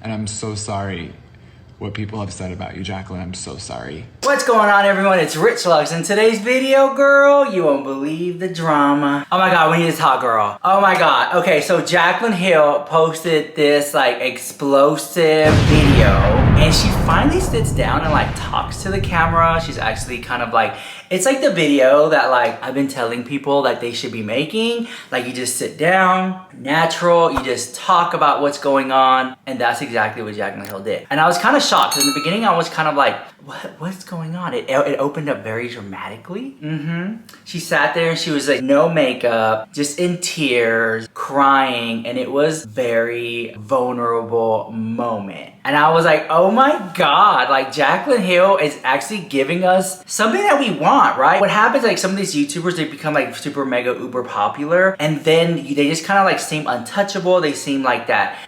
And I'm so sorry what people have said about you, Jaclyn. I'm so sorry. What's going on, everyone? It's Rich Lux. In today's video, girl, you won't believe the drama. Oh my God, we need to talk, girl. Oh my God. Okay, so JACLYNHILL posted this like explosive video, and she finally sits down and like talks to the camera. She's actually kind of like, it's like the video that like I've been telling people that they should be making. Like you just sit down, natural, you just talk about what's going on, and that's exactly what JACLYNHILL did. And I was kind of shocked because in the beginning I was kind of like, what's going on? It opened up very dramatically. She sat there and she was like no makeup, just in tears, crying, and it was very vulnerable moment. And I was like, oh my God, like JACLYNHILL is actually giving us something that we want, right? What happens, like some of these YouTubers, they become like super mega uber popular, and then they just kind of like seem untouchable. They seem like that,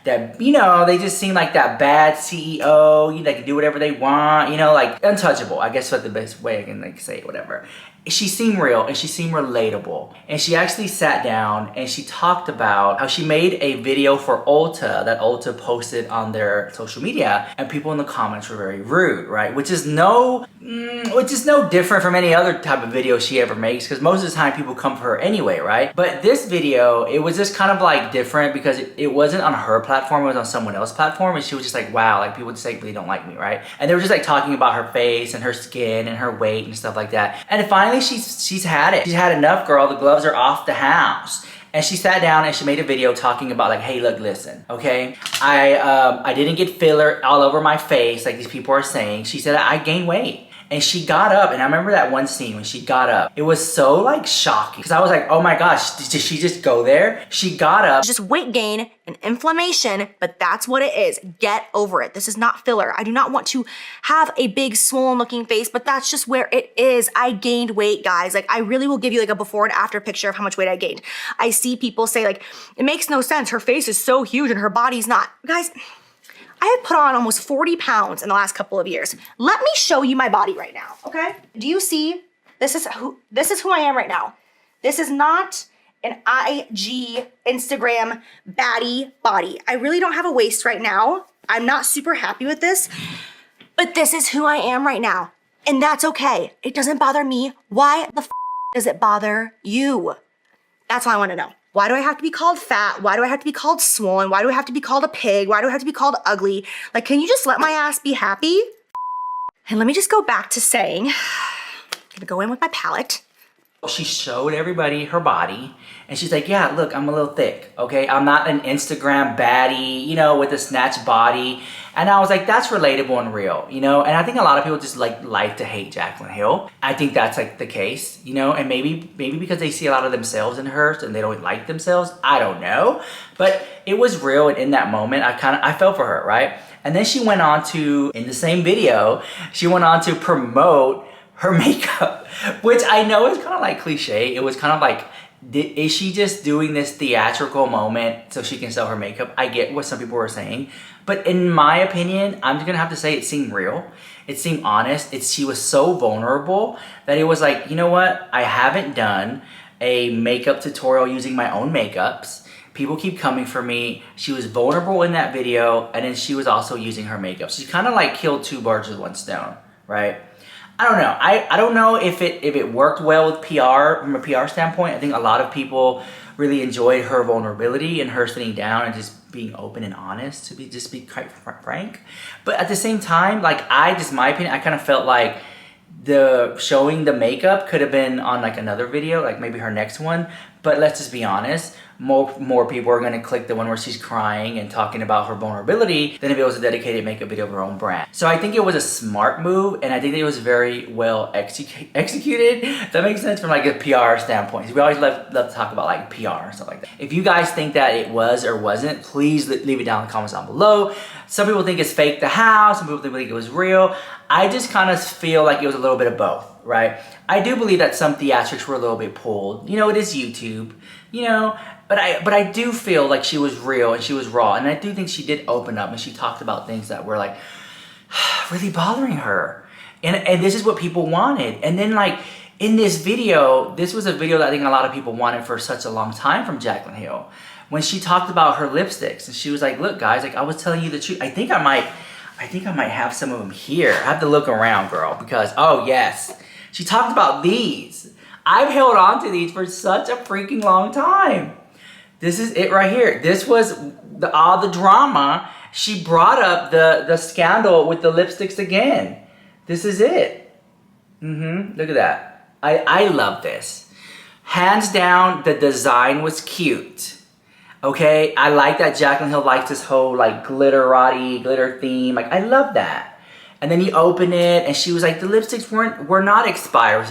you know, they just seem like that bad CEO, you know, they can do whatever they want, you know, like untouchable. I guess that's the best way I can like say it, whatever. She seemed real and she seemed relatable. And she actually sat down and she talked about how she made a video for Ulta that Ulta posted on their social media, and people in the comments were very rude, right? Which is no different from any other type of video she ever makes, because most of the time people come for her anyway, right? But this video, it was just kind of like different because it wasn't on her platform, it was on someone else's platform, and she was just like, wow, like people just like really don't like me, right? And they were just like talking about her face and her skin and her weight and stuff like that. And finally she's had it. She's had enough, girl. The gloves are off the house. And she sat down and she made a video talking about like, hey, look, listen, okay? I didn't get filler all over my face like these people are saying. She said I gained weight. And she got up, and I remember that one scene when she got up. It was so like shocking because I was like, oh my gosh, did she just go there? She got up. Just weight gain and inflammation, but that's what it is. Get over it. This is not filler. I do not want to have a big swollen looking face, but that's just where it is. I gained weight, guys. Like I really will give you like a before and after picture of how much weight I gained. I see people say like, it makes no sense. Her face is so huge and her body's not. Guys, I have put on almost 40 pounds in the last couple of years. Let me show you my body right now, okay? Do you see? This is who I am right now. This is not an IG, Instagram, baddie body. I really don't have a waist right now. I'm not super happy with this, but this is who I am right now. And that's okay. It doesn't bother me. Why the f does it bother you? That's all I wanna know. Why do I have to be called fat? Why do I have to be called swollen? Why do I have to be called a pig? Why do I have to be called ugly? Like, can you just let my ass be happy? And let me just go back to saying, I'm gonna go in with my palette. She showed everybody her body, and she's like, yeah, look, I'm a little thick, okay? I'm not an Instagram baddie, you know, with a snatched body. And I was like, that's relatable and real, you know? And I think a lot of people just like to hate JACLYNHILL. I think that's like the case, you know? And maybe because they see a lot of themselves in her and they don't like themselves, I don't know. But it was real, and in that moment, I felt for her, right? And then she went on to, in the same video, she went on to promote her makeup, which I know is kind of like cliche. It was kind of like, is she just doing this theatrical moment so she can sell her makeup? I get what some people were saying, but in my opinion, I'm just gonna have to say it seemed real. It seemed honest. She was so vulnerable that it was like, you know what? I haven't done a makeup tutorial using my own makeups. People keep coming for me. She was vulnerable in that video, and then she was also using her makeup. She kind of like killed two birds with one stone, right? I don't know. I don't know if it worked well with PR, from a PR standpoint. I think a lot of people really enjoyed her vulnerability and her sitting down and just being open and honest, to just be quite frank. But at the same time, like my opinion, I kind of felt like showing the makeup could have been on like another video, like maybe her next one. But let's just be honest, more people are gonna click the one where she's crying and talking about her vulnerability than if it was a dedicated makeup video of her own brand. So I think it was a smart move, and I think it was very well executed. If that makes sense from like a PR standpoint. We always love to talk about like PR and stuff like that. If you guys think that it was or wasn't, please leave it down in the comments down below. Some people think it's fake the house, some people think it was real. I just kind of feel like it was a little bit of both, right? I do believe that some theatrics were a little bit pulled. You know, it is YouTube, you know, but I do feel like she was real and she was raw. And I do think she did open up and she talked about things that were like really bothering her. And this is what people wanted. And then like in this video, this was a video that I think a lot of people wanted for such a long time from JACLYNHILL. when she talked about her lipsticks, and she was like, look guys, like I was telling you the truth. I think I might have some of them here. I have to look around, girl, because, oh yes. She talked about these. I've held on to these for such a freaking long time. This is it right here. This was all the drama. She brought up the scandal with the lipsticks again. This is it. Look at that. I love this. Hands down, the design was cute. Okay, I like that Jaclynhill likes this whole like glitter theme. Like, I love that. And then you open it, and she was like, the lipsticks were not expired.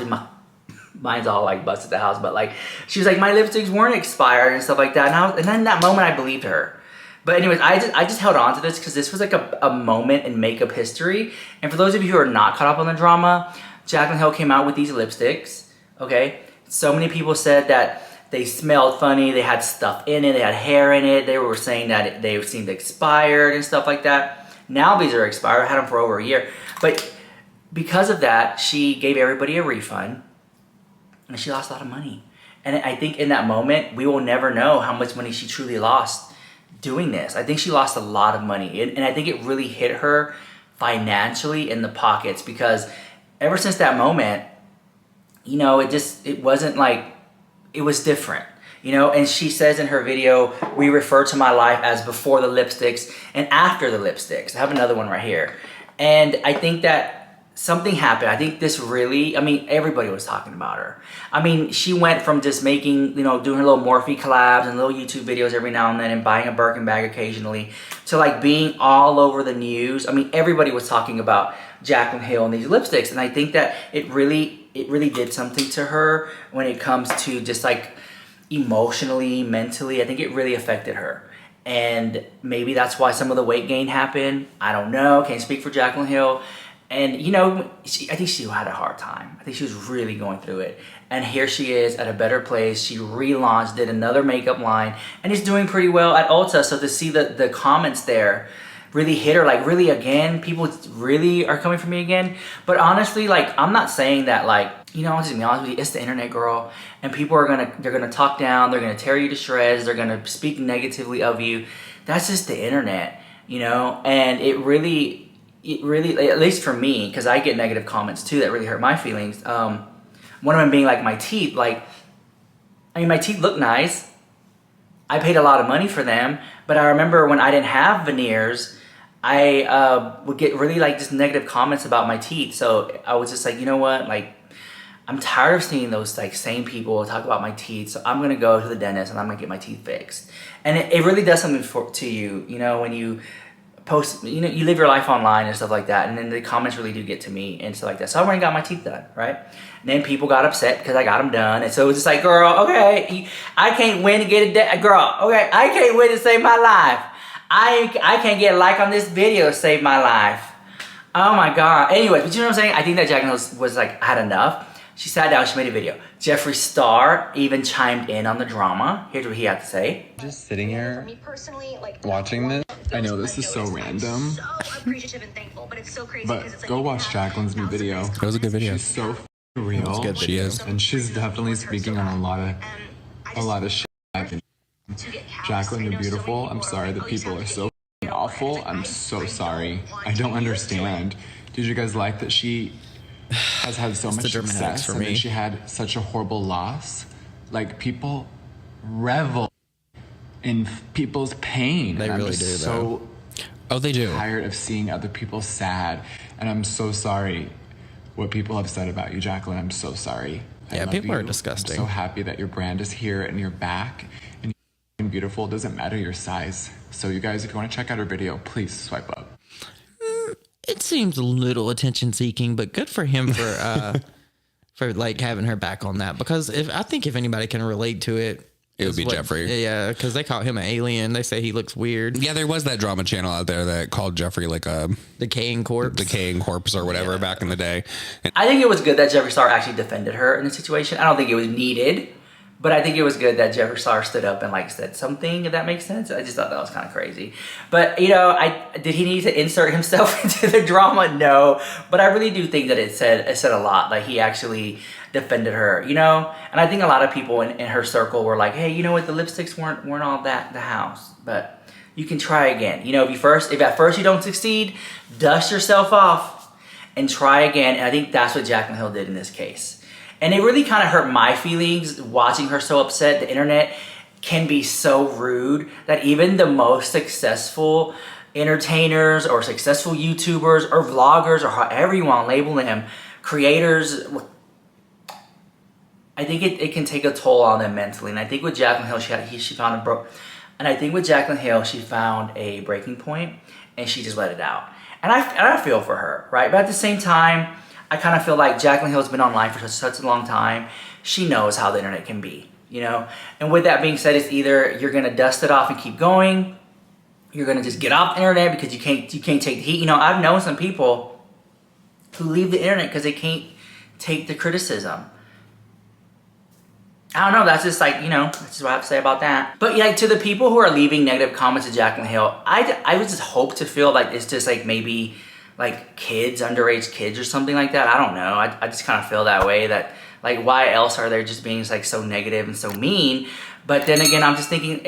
Mine's all like busted the house, but like, she was like, my lipsticks weren't expired and stuff like that. And then in that moment, I believed her. But anyways, I just held on to this because this was like a moment in makeup history. And for those of you who are not caught up on the drama, Jaclynhill came out with these lipsticks. Okay, so many people said that they smelled funny, they had stuff in it, they had hair in it, they were saying that they seemed expired and stuff like that. Now these are expired, I had them for over a year. But because of that, she gave everybody a refund, and she lost a lot of money. And I think in that moment, we will never know how much money she truly lost doing this. I think she lost a lot of money, and I think it really hit her financially in the pockets, because ever since that moment, you know, it wasn't like, it was different, you know. And she says in her video, we refer to my life as before the lipsticks and after the lipsticks. I have another one right here. And I think that something happened. I think this really, I mean, everybody was talking about her. I mean, she went from just making, you know, doing her little Morphe collabs and little YouTube videos every now and then and buying a Birkin bag occasionally to like being all over the news. I mean, everybody was talking about Jaclynhill and these lipsticks. And I think that it really did something to her when it comes to just like emotionally, mentally. I think it really affected her. And maybe that's why some of the weight gain happened. I don't know. Can't speak for Jaclynhill. And you know, I think she had a hard time. I think she was really going through it. And here she is at a better place. She relaunched, did another makeup line, and is doing pretty well at Ulta. So to see the comments there really hit her, like, really again, people really are coming for me again. But honestly, like, I'm not saying that, like, you know, I'll just be honest with you, it's the internet, girl, and people are they're gonna talk down, they're gonna tear you to shreds, they're gonna speak negatively of you. That's just the internet, you know. And it really, at least for me, because I get negative comments too that really hurt my feelings. One of them being like my teeth. Like, I mean, my teeth look nice. I paid a lot of money for them, but I remember when I didn't have veneers, I would get really like just negative comments about my teeth. So I was just like, you know what, like, I'm tired of seeing those like same people talk about my teeth. So I'm gonna go to the dentist and I'm gonna get my teeth fixed. And it really does something to you, you know, when you post, you know, you live your life online and stuff like that, and then the comments really do get to me and stuff like that. So I went and got my teeth done, right? And then people got upset because I got them done, and so it was just like, girl, okay, I can't win to get a girl, okay, I can't win to save my life. I can't get a like on this video to save my life. Oh my god. Anyways, but you know what I'm saying? I think that Jaclyn was like, had enough. She sat down, she made a video. JEFFREESTAR even chimed in on the drama. Here's what he had to say. Just sitting here watching this. I know this is so random, but go watch Jaclyn's new video. It was a good video. She's so real. Good, she is. And she's definitely speaking on a lot of shit. Jaclyn, you're beautiful. I'm sorry that people are so awful. I'm so sorry. I don't understand. Did you guys like that she has had so much success and then she had such a horrible loss? Like, people revel in people's pain. They really do, so oh, they do. Tired of seeing other people sad, and I'm so sorry what people have said about you, Jaclyn. I'm so sorry. Yeah, people are disgusting. I'm so happy that your brand is here and you're back and you're beautiful. It doesn't matter your size. So you guys, if you want to check out her video, please swipe up. It seems a little attention seeking, but good for him for for like having her back on that, because I think if anybody can relate to it, it would be Jeffree. Yeah, because they call him an alien. They say he looks weird. Yeah, there was that drama channel out there that called Jeffree like a decaying corpse or whatever back in the day. And I think it was good that JEFFREESTAR actually defended her in the situation. I don't think it was needed, but I think it was good that JEFFREESTAR stood up and like said something, if that makes sense. I just thought that was kind of crazy. But you know, did he need to insert himself into the drama? No, but I really do think that it said a lot. Like, he actually defended her, you know? And I think a lot of people in her circle were like, hey, you know what, the lipsticks weren't all that the house, but you can try again. You know, if at first you don't succeed, dust yourself off and try again. And I think that's what Jaclyn Hill did in this case. And it really kind of hurt my feelings watching her so upset. The internet can be so rude that even the most successful entertainers or successful YouTubers or vloggers or however you want to label them, creators, I think it can take a toll on them mentally. And I think with Jaclyn Hill, she found a breaking point and she just let it out. And I feel for her, right? But at the same time, I kind of feel like Jaclyn Hill's been online for such a long time. She knows how the internet can be, you know? And with that being said, it's either you're gonna dust it off and keep going, you're gonna just get off the internet because you can't take the heat. You know, I've known some people who leave the internet because they can't take the criticism. I don't know, that's just like, you know, that's just what I have to say about that. But yeah, to the people who are leaving negative comments to Jaclyn Hill, I would just hope to feel like it's just like maybe like kids, underage kids or something like that. I don't know, I just kind of feel that way, that like why else are they just being like so negative and so mean? But then again, I'm just thinking,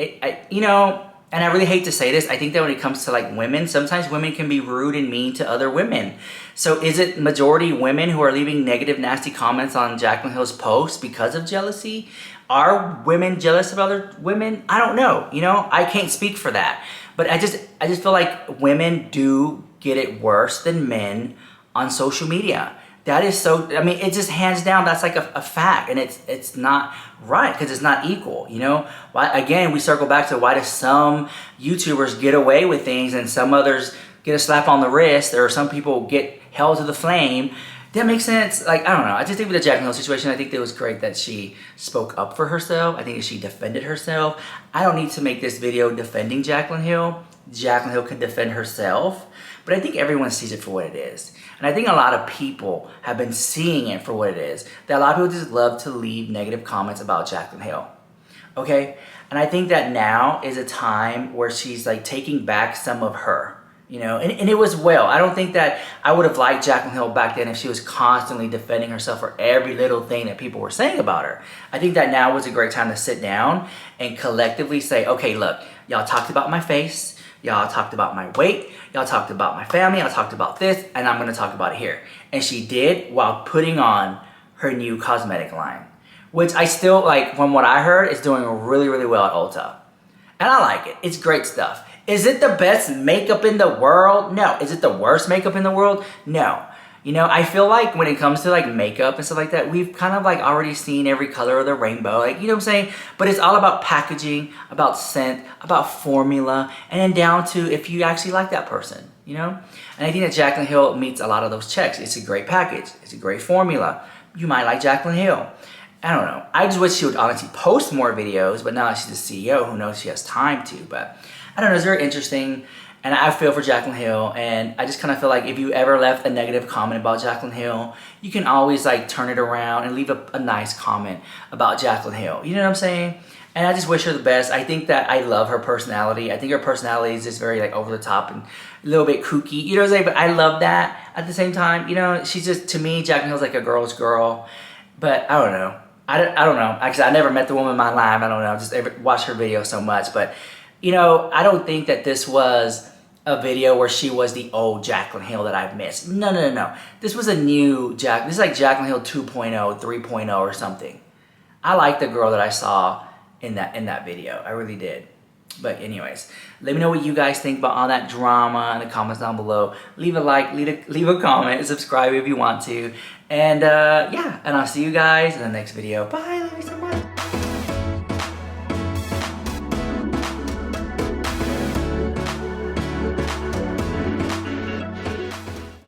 you know, and I really hate to say this, I think that when it comes to like women, sometimes women can be rude and mean to other women. So is it majority women who are leaving negative, nasty comments on Jaclyn Hill's posts because of jealousy? Are women jealous of other women? I don't know, you know, I can't speak for that. But I just feel like women do get it worse than men on social media. That is so, I mean, it just hands down, that's like a fact, and it's not right because it's not equal, you know? Why, again, we circle back to why do some YouTubers get away with things and some others get a slap on the wrist, or some people get held to the flame? That makes sense. Like, I don't know. I just think with the Jaclyn Hill situation, I think it was great that she spoke up for herself. I think that she defended herself. I don't need to make this video defending Jaclyn Hill. Jaclyn Hill can defend herself, but I think everyone sees it for what it is. And I think a lot of people have been seeing it for what it is. That a lot of people just love to leave negative comments about Jaclyn Hill. Okay? And I think that now is a time where she's like taking back some of her. You know, and it was well. I don't think that I would have liked Jaclyn Hill back then if she was constantly defending herself for every little thing that people were saying about her. I think that now was a great time to sit down and collectively say, okay, look, y'all talked about my face, y'all talked about my weight, y'all talked about my family, y'all talked about this, and I'm gonna talk about it here. And she did while putting on her new cosmetic line, which I still, like, from what I heard, is doing really, really well at Ulta. And I like it. It's great stuff. Is it the best makeup in the world? No. Is it the worst makeup in the world? No. You know, I feel like when it comes to like makeup and stuff like that, we've kind of like already seen every color of the rainbow, like, you know what I'm saying? But it's all about packaging, about scent, about formula, and then down to if you actually like that person, you know? And I think that Jaclyn Hill meets a lot of those checks. It's a great package. It's a great formula. You might like Jaclyn Hill. I don't know. I just wish she would honestly post more videos, but now that she's the CEO, who knows, she has time to, but I don't know, it's very interesting, and I feel for Jaclyn Hill, and I just kind of feel like if you ever left a negative comment about Jaclyn Hill, you can always like turn it around and leave a nice comment about Jaclyn Hill. You know what I'm saying? And I just wish her the best. I think that I love her personality. I think her personality is just very like over the top and a little bit kooky. You know what I'm saying? But I love that at the same time. You know, she's just, to me, Jaclyn Hill's like a girl's girl. But I don't know. I don't know. Actually, I never met the woman in my life. I don't know. I just watched her video so much. But you know, I don't think that this was a video where she was the old Jaclyn Hill that I've missed. No, no, no, no. This was a new this is like Jaclyn Hill 2.0, 3.0 or something. I like the girl that I saw in that video. I really did. But anyways, let me know what you guys think about all that drama in the comments down below. Leave a like, leave a comment, and subscribe if you want to. And yeah, and I'll see you guys in the next video. Bye, love you so much.